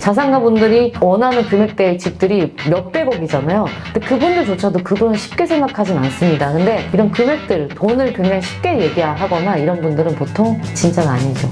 자산가분들이 원하는 금액대의 집들이 몇백억이잖아요. 근데 그분들조차도 그 돈을 쉽게 생각하진 않습니다. 근데 이런 금액들, 돈을 굉장히 쉽게 얘기하거나 이런 분들은 보통 진짜가 아니죠.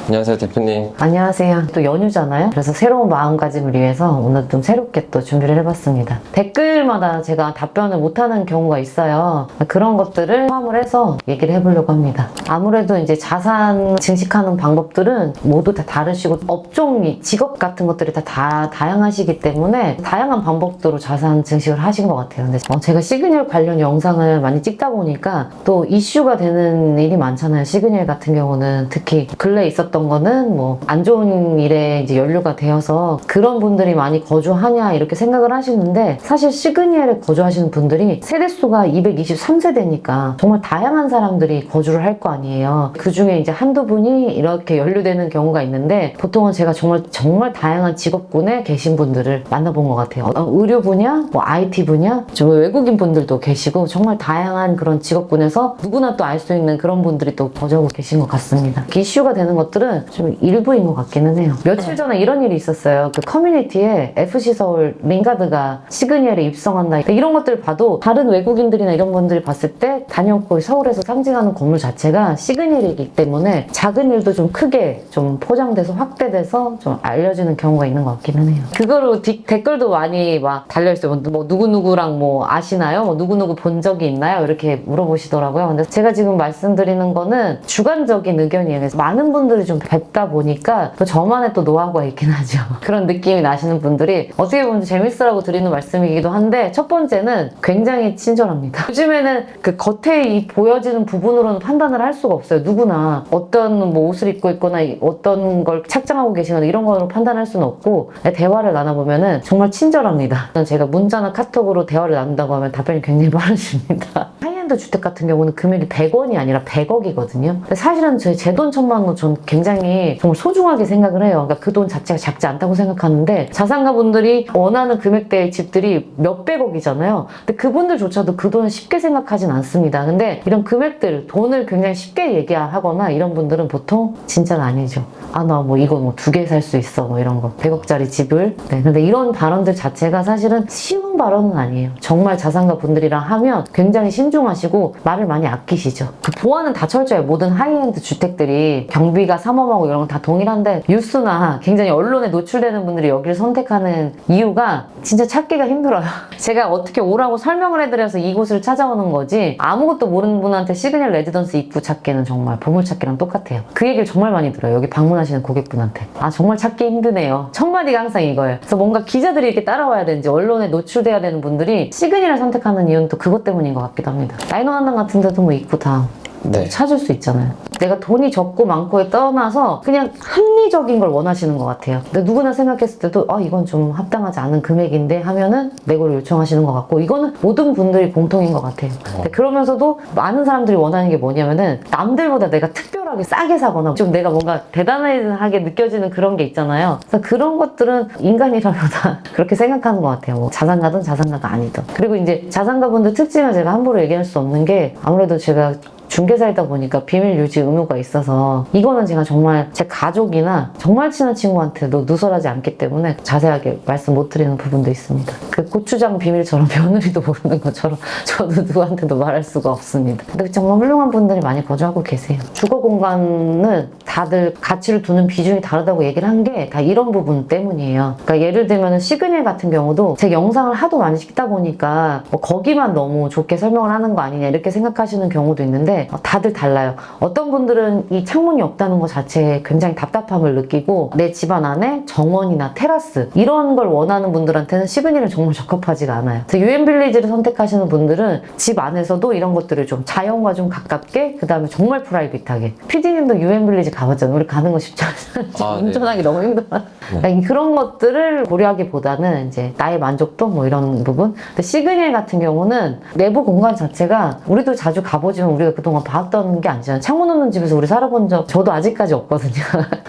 안녕하세요, 대표님. 안녕하세요. 또 연휴잖아요. 그래서 새로운 마음가짐을 위해서 오늘 좀 새롭게 또 준비를 해봤습니다. 댓글마다 제가 답변을 못하는 경우가 있어요. 그런 것들을 포함을 해서 얘기를 해보려고 합니다. 아무래도 이제 자산 증식하는 방법들은 모두 다 다르시고 업종이, 직업 같은 것들이 다 다양하시기 때문에 다양한 방법으로 자산 증식을 하신 것 같아요. 근데 제가 시그널 관련 영상을 많이 찍다 보니까 또 이슈가 되는 일이 많잖아요. 시그널 같은 경우는 특히 근래에 있었던 거는 뭐 안 좋은 일에 이제 연루가 되어서 그런 분들이 많이 거주하냐 이렇게 생각을 하시는데, 사실 시그니엘에 거주하시는 분들이 세대수가 223세대니까 정말 다양한 사람들이 거주를 할 거 아니에요. 그 중에 이제 한두 분이 이렇게 연루되는 경우가 있는데, 보통은 제가 정말 다양한 직업군에 계신 분들을 만나본 것 같아요. 의료 분야, 뭐 IT 분야, 좀 외국인 분들도 계시고 정말 다양한 그런 직업군에서 누구나 또 알 수 있는 그런 분들이 또 거주하고 계신 것 같습니다. 이슈가 되는 것들은 좀 일부인 것 같기는 해요. 며칠 전에 이런 일이 있었어요. 그 커뮤니티에 FC 서울 링가드가 시그니엘에 입성한다, 이런 것들을 봐도 다른 외국인들이나 이런 분들이 봤을 때 단연코 서울에서 상징하는 건물 자체가 시그니엘이기 때문에 작은 일도 좀 크게 좀 포장돼서 확대돼서 좀 알려지는 경우가 있는 것 같기는 해요. 그거로 댓글도 많이 막 달려있어요. 뭐 누구누구랑 뭐 아시나요? 뭐 누구누구 본 적이 있나요? 이렇게 물어보시더라고요. 근데 제가 지금 말씀드리는 거는 주관적인 의견이에요. 그래서 많은 분들이 좀 뵙다 보니까 또 저만의 또 노하우가 있긴 하죠. 그런 느낌이 나시는 분들이 어떻게 보면 재밌으라고 드리는 말씀이기도 한데, 첫 번째는 굉장히 친절합니다. 요즘에는 그 겉에 보여지는 부분으로는 판단을 할 수가 없어요. 누구나 어떤 뭐 옷을 입고 있거나 어떤 걸 착장하고 계시거나 이런 거로 판단할 수는 없고, 대화를 나눠보면은 정말 친절합니다. 제가 문자나 카톡으로 대화를 나눈다고 하면 답변이 굉장히 빠르십니다. 하이엔드 주택 같은 경우는 금액이 100원이 아니라 100억이거든요. 사실은 제 돈 1000만 원 전 굉장히 정말 소중하게 생각을 해요. 그러니까 그 돈 자체가 작지 않다고 생각하는데, 자산가분들이 원하는 금액대의 집들이 몇백억이잖아요. 근데 그분들조차도 그 돈을 쉽게 생각하진 않습니다. 근데 이런 금액들, 돈을 굉장히 쉽게 얘기하거나 이런 분들은 보통 진짜가 아니죠. 아, 나 뭐 이거 뭐 2개 살 수 있어, 뭐 이런 거. 100억짜리 집을. 네, 근데 이런 발언들 자체가 사실은 쉬운 발언은 아니에요. 정말 자산가 분들이랑 하면 굉장히 신중하시고 말을 많이 아끼시죠. 그 보안은 다 철저해요. 모든 하이엔드 주택들이 경비가 삼엄하고 이런 건 다 동일한데, 뉴스나 굉장히 언론에 노출되는 분들이 여기를 선택하는 이유가 진짜 찾기가 힘들어요. 제가 어떻게 오라고 설명을 해드려서 이곳을 찾아오는 거지, 아무것도 모르는 분한테 시그널 레지던스 입구 찾기는 정말 보물찾기랑 똑같아요. 그 얘기를 정말 많이 들어요. 여기 방문하시는 고객분한테. 아, 정말 찾기 힘드네요. 첫 마디가 항상 이거예요. 그래서 뭔가 기자들이 이렇게 따라와야 되는지, 언론에 노출돼야 되는 분들이 시그널을 선택하는 이유는 또 그것 때문인 것 같기도 합니다. 라이노한당 같은 데도 뭐 입구 다 네. 찾을 수 있잖아요. 내가 돈이 적고 많고에 떠나서 그냥 합리적인 걸 원하시는 것 같아요. 근데 누구나 생각했을 때도 이건 좀 합당하지 않은 금액인데 하면은 내고를 요청하시는 것 같고, 이거는 모든 분들이 공통인 것 같아요. 근데 그러면서도 많은 사람들이 원하는 게 뭐냐면은 남들보다 내가 특별하게 싸게 사거나 좀 내가 뭔가 대단하게 느껴지는 그런 게 있잖아요. 그래서 그런 것들은 인간이라면 다 그렇게 생각하는 것 같아요. 뭐 자산가든 자산가가 아니든. 그리고 이제 자산가분들 특징을 제가 함부로 얘기할 수 없는 게, 아무래도 제가 중개사이다 보니까 비밀 유지 의무가 있어서 이거는 제가 정말 제 가족이나 정말 친한 친구한테도 누설하지 않기 때문에 자세하게 말씀 못 드리는 부분도 있습니다. 그 고추장 비밀처럼 며느리도 모르는 것처럼 저도 누구한테도 말할 수가 없습니다. 근데 정말 훌륭한 분들이 많이 거주하고 계세요. 주거 공간은 다들 가치를 두는 비중이 다르다고 얘기를 한 게 다 이런 부분 때문이에요. 그러니까 예를 들면 시그널 같은 경우도 제 영상을 하도 많이 찍다 보니까 뭐 거기만 너무 좋게 설명을 하는 거 아니냐 이렇게 생각하시는 경우도 있는데, 다들 달라요. 어떤 분들은 이 창문이 없다는 것 자체에 굉장히 답답함을 느끼고, 내 집안 안에 정원이나 테라스 이런 걸 원하는 분들한테는 시그널은 정말 적합하지가 않아요. 그래서 유엔빌리지를 선택하시는 분들은 집 안에서도 이런 것들을 좀 자연과 좀 가깝게, 그 다음에 정말 프라이빗하게. PD님도 유엔빌리지 가봤잖아요. 우리 가는 거 쉽지 않아요. 운전하기 네. 너무 힘들어요. 그러니까 그런 것들을 고려하기보다는 이제 나의 만족도 뭐 이런 부분. 근데 시그널 같은 경우는 내부 공간 자체가 우리도 자주 가보지만 우리가 그동안 동안 봤던 게 아니잖아요. 창문 없는 집에서 우리 살아본 적 저도 아직까지 없거든요.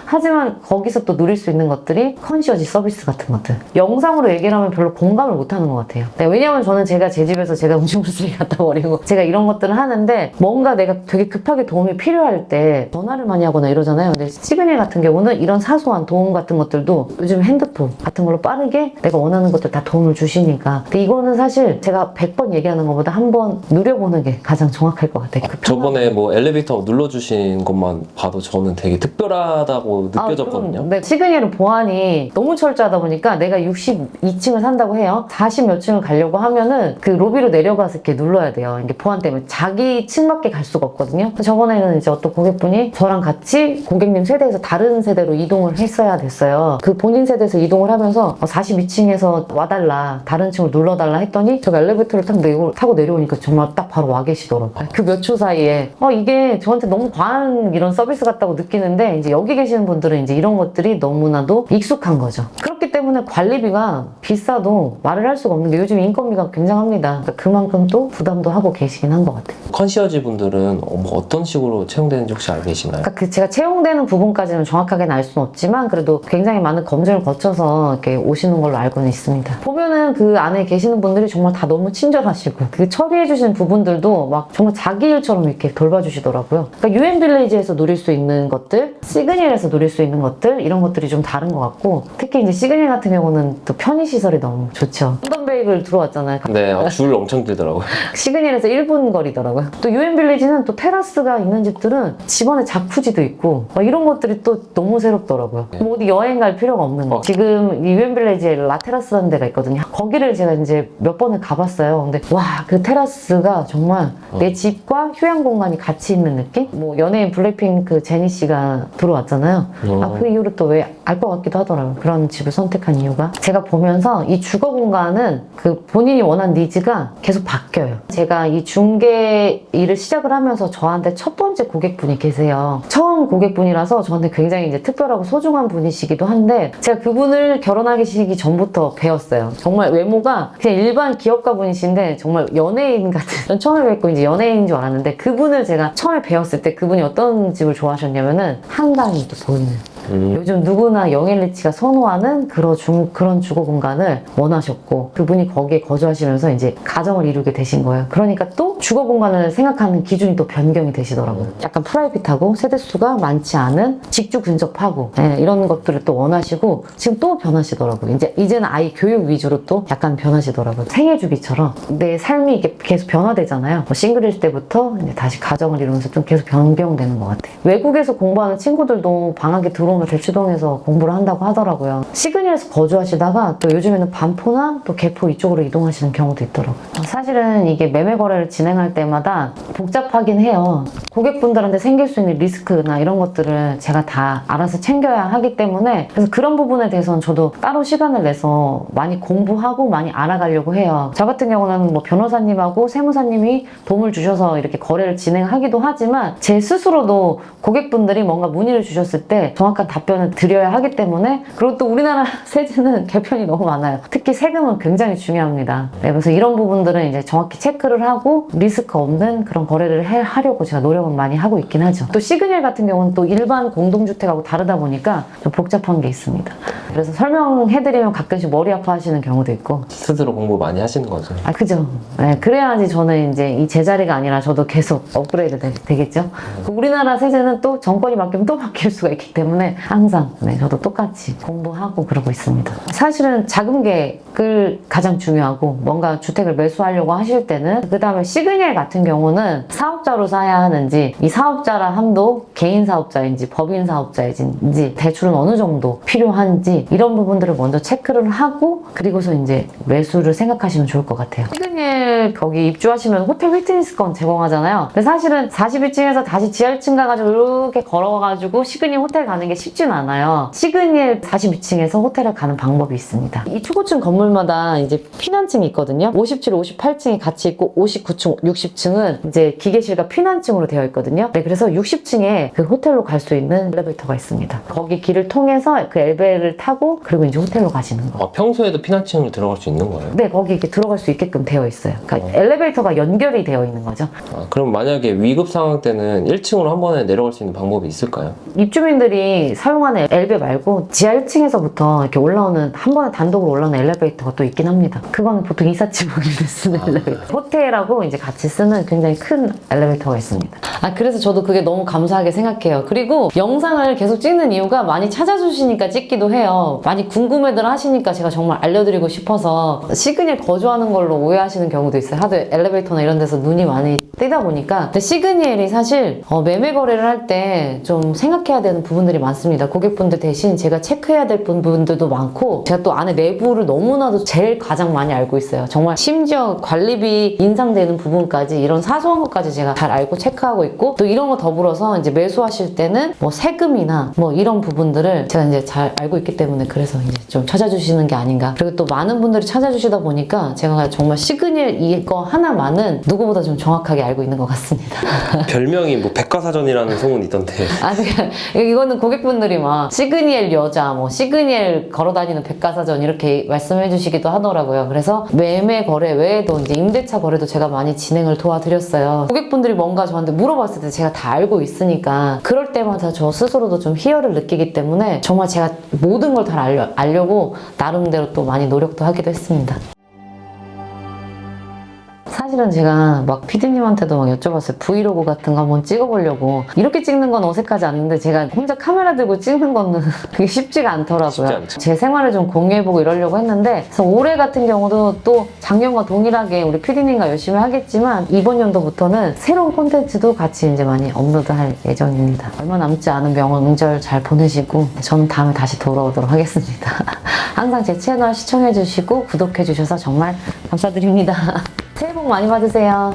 하지만 거기서 또 누릴 수 있는 것들이 컨시어지 서비스 같은 것들. 영상으로 얘기를 하면 별로 공감을 못하는 것 같아요. 네, 왜냐면 저는 제가 제 집에서 제가 음식물 쓰레기 갖다 버리고 제가 이런 것들을 하는데 뭔가 내가 되게 급하게 도움이 필요할 때 전화를 많이 하거나 이러잖아요. 근데 시그널 같은 경우는 이런 사소한 도움 같은 것들도 요즘 핸드폰 같은 걸로 빠르게 내가 원하는 것들 다 도움을 주시니까. 근데 이거는 사실 제가 100번 얘기하는 것보다 한번 누려보는 게 가장 정확할 것 같아요. 저번에 뭐 엘리베이터 눌러주신 것만 봐도 저는 되게 특별하다고 느껴졌거든요. 그럼, 네, 시그널은 보안이 너무 철저하다 보니까 내가 62층을 산다고 해요. 40 몇 층을 가려고 하면은 그 로비로 내려가서 이렇게 눌러야 돼요. 이게 보안 때문에 자기 층밖에 갈 수가 없거든요. 저번에는 이제 어떤 고객분이 저랑 같이 고객님 세대에서 다른 세대로 이동을 했어야 됐어요. 그 본인 세대에서 이동을 하면서 42층에서 와달라, 다른 층을 눌러달라 했더니 제가 엘리베이터를 타고 내려오니까 정말 딱 바로 와 계시더라고요. 그 몇 초 사이에 이게 저한테 너무 과한 이런 서비스 같다고 느끼는데 이제 여기 계시는 분들은 이제 이런 것들이 너무나도 익숙한 거죠. 그렇기 때문에 관리비가 비싸도 말을 할 수가 없는데 요즘 인건비가 굉장합니다. 그러니까 그만큼 또 부담도 하고 계시긴 한 것 같아요. 컨시어지 분들은 뭐 어떤 식으로 채용되는지 혹시 알고 계시나요? 그러니까 제가 채용되는 부분까지는 정확하게는 알 수는 없지만 그래도 굉장히 많은 검증을 거쳐서 이렇게 오시는 걸로 알고는 있습니다. 보면은 그 안에 계시는 분들이 정말 다 너무 친절하시고 그 처리해주시는 부분들도 막 정말 자기 일처럼 이렇게 돌봐주시더라고요. 그러니까 유엔빌리지에서 누릴 수 있는 것들, 시그널에서 누릴 수 있는 것들 이런 것들이 좀 다른 것 같고 특히 이제 시그널 같은 경우는 또 편의시설이 너무 좋죠. 런던베이글 들어왔잖아요. 네, 줄 엄청 길더라고요. 시그널에서 1분 거리더라고요. 또 유엔빌리지는 또 테라스가 있는 집들은 집안에 자쿠지도 있고 막 이런 것들이 또 너무 새롭더라고요. 뭐 어디 여행 갈 필요가 없는 거. 지금 이 유엔빌리지에 라테라스라는 데가 있거든요. 거기를 제가 이제 몇 번을 가봤어요. 근데 와, 그 테라스가 정말 내 집과 휴양 공간이 같이 있는 느낌? 뭐 연예인 블랙핑크 제니 씨가 들어왔잖아요. 그 이후로 또 왜 알 것 같기도 하더라고요. 그런 집을 선택한 이유가 제가 보면서 이 주거 공간은 그 본인이 원하는 니즈가 계속 바뀌어요. 제가 이 중개 일을 시작을 하면서 저한테 첫 번째 고객분이 계세요. 처음 고객분이라서 저한테 굉장히 이제 특별하고 소중한 분이시기도 한데 제가 그분을 결혼하기 전부터 배웠어요. 정말 외모가 그냥 일반 기업가 분이신데 정말 연예인 같은. 전 처음에 뵙고 이제 연예인인 줄 알았는데 그분을 제가 처음에 배웠을 때 그분이 어떤 집을 좋아하셨냐면은 한강이 또 보이는. 요즘 누구나 영앤리치가 선호하는 그런 주거 공간을 원하셨고 그분이 거기에 거주하시면서 이제 가정을 이루게 되신 거예요. 그러니까 또 주거 공간을 생각하는 기준이 또 변경이 되시더라고요. 약간 프라이빗하고 세대수가 많지 않은 직주 근접하고 이런 것들을 또 원하시고 지금 또 변하시더라고요. 이제는 아이 교육 위주로 또 약간 변하시더라고요. 생애 주기처럼 내 삶이 이렇게 계속 변화되잖아요. 뭐 싱글일 때부터 이제 다시 가정을 이루면서 좀 계속 변경되는 것 같아요. 외국에서 공부하는 친구들도 방학에 들어오면 대치동에서 공부를 한다고 하더라고요. 시그널에서 거주하시다가 또 요즘에는 반포나 또 개포 이쪽으로 이동하시는 경우도 있더라고요. 사실은 이게 매매 거래를 진행할 때마다 복잡하긴 해요. 고객분들한테 생길 수 있는 리스크나 이런 것들을 제가 다 알아서 챙겨야 하기 때문에 그래서 그런 부분에 대해서는 저도 따로 시간을 내서 많이 공부하고 많이 알아가려고 해요. 저 같은 경우는 뭐 변호사님하고 세무사님이 도움을 주셔서 이렇게 거래를 진행하기도 하지만 제 스스로도 고객분들이 뭔가 문의를 주셨을 때 정확한 답변을 드려야 하기 때문에 그리고 또 우리나라 세제는 개편이 너무 많아요. 특히 세금은 굉장히 중요합니다. 네, 그래서 이런 부분들은 이제 정확히 체크를 하고 리스크 없는 그런 거래를 하려고 제가 노력은 많이 하고 있긴 하죠. 또 시그널 같은 경우는 또 일반 공동주택하고 다르다 보니까 좀 복잡한 게 있습니다. 그래서 설명해드리면 가끔씩 머리 아파하시는 경우도 있고 스스로 공부 많이 하시는 거죠. 그죠. 네, 그래야지 저는 이제 이 제자리가 아니라 저도 계속 업그레이드 되겠죠. 우리나라 세제는 또 정권이 바뀌면 또 바뀔 수가 있기 때문에 항상 저도 똑같이 공부하고 그러고 있습니다. 사실은 자금계획을 가장 중요하고 뭔가 주택을 매수하려고 하실 때는 그 다음에 시그널 같은 경우는 사업자로 사야 하는지 이 사업자라 함도 개인 사업자인지 법인 사업자인지 대출은 어느 정도 필요한지 이런 부분들을 먼저 체크를 하고 그리고서 이제 매수를 생각하시면 좋을 것 같아요. 시그널 거기 입주하시면 호텔 휘트니스권 제공하잖아요. 근데 사실은 41층에서 다시 지하 1층 가가지고 이렇게 걸어가지고 시그널 호텔 가는 게 쉽진 않아요. 시그니엘 42층에서 호텔을 가는 방법이 있습니다. 이 초고층 건물마다 이제 피난층이 있거든요. 57, 58층이 같이 있고 59층, 60층은 이제 기계실과 피난층으로 되어 있거든요. 네, 그래서 60층에 그 호텔로 갈 수 있는 엘리베이터가 있습니다. 거기 길을 통해서 그 엘베를 타고 그리고 이제 호텔로 가시는 거. 평소에도 피난층으로 들어갈 수 있는 거예요? 네, 거기 이렇게 들어갈 수 있게끔 되어 있어요. 그러니까 엘리베이터가 연결이 되어 있는 거죠. 그럼 만약에 위급 상황 때는 1층으로 한 번에 내려갈 수 있는 방법이 있을까요? 입주민들이 사용하는 엘베 말고 지하 1층에서부터 이렇게 올라오는 한 번에 단독으로 올라오는 엘리베이터가 또 있긴 합니다. 그거는 보통 이삿짐으로 쓰는 엘리베이터. 호텔하고 이제 같이 쓰는 굉장히 큰 엘리베이터가 있습니다. 그래서 저도 그게 너무 감사하게 생각해요. 그리고 영상을 계속 찍는 이유가 많이 찾아주시니까 찍기도 해요. 많이 궁금해들 하시니까 제가 정말 알려드리고 싶어서 시그니엘 거주하는 걸로 오해하시는 경우도 있어요. 하도 엘리베이터나 이런 데서 눈이 많이 뜨다 보니까. 근데 시그니엘이 사실 매매 거래를 할 때 좀 생각해야 되는 부분들이 많습니다. 고객분들 대신 제가 체크해야 될 부분들도 많고, 제가 또 안에 내부를 너무나도 제일 가장 많이 알고 있어요. 정말 심지어 관리비 인상되는 부분까지 이런 사소한 것까지 제가 잘 알고 체크하고 있고, 또 이런 거 더불어서 이제 매수하실 때는 뭐 세금이나 뭐 이런 부분들을 제가 이제 잘 알고 있기 때문에 그래서 이제 좀 찾아주시는 게 아닌가. 그리고 또 많은 분들이 찾아주시다 보니까 제가 정말 시그니엘 이거 하나만은 누구보다 좀 정확하게 알고 있는 것 같습니다. 별명이 뭐 백과사전이라는 소문이 있던데. 이거는 고객분들이 막 시그니엘 여자, 뭐 시그니엘 걸어다니는 백과사전 이렇게 말씀해 주시기도 하더라고요. 그래서 매매 거래 외에도 이제 임대차 거래도 제가 많이 진행을 도와드렸어요. 고객분들이 뭔가 저한테 물어봤을 때 제가 다 알고 있으니까 그럴 때마다 저 스스로도 좀 희열을 느끼기 때문에 정말 제가 모든 걸 다 알려고 나름대로 또 많이 노력도 하기도 했습니다. 사실은 제가 막 PD님한테도 막 여쭤봤어요. 브이로그 같은 거 한번 찍어보려고. 이렇게 찍는 건 어색하지 않는데 제가 혼자 카메라 들고 찍는 거는 그게 쉽지가 않더라고요. 쉽지 않죠. 제 생활을 좀 공유해보고 이러려고 했는데, 그래서 올해 같은 경우도 또 작년과 동일하게 우리 PD님과 열심히 하겠지만 이번 연도부터는 새로운 콘텐츠도 같이 이제 많이 업로드할 예정입니다. 얼마 남지 않은 명절 잘 보내시고 저는 다음에 다시 돌아오도록 하겠습니다. 항상 제 채널 시청해주시고 구독해주셔서 정말 감사드립니다. 새해 복 많이 받으세요.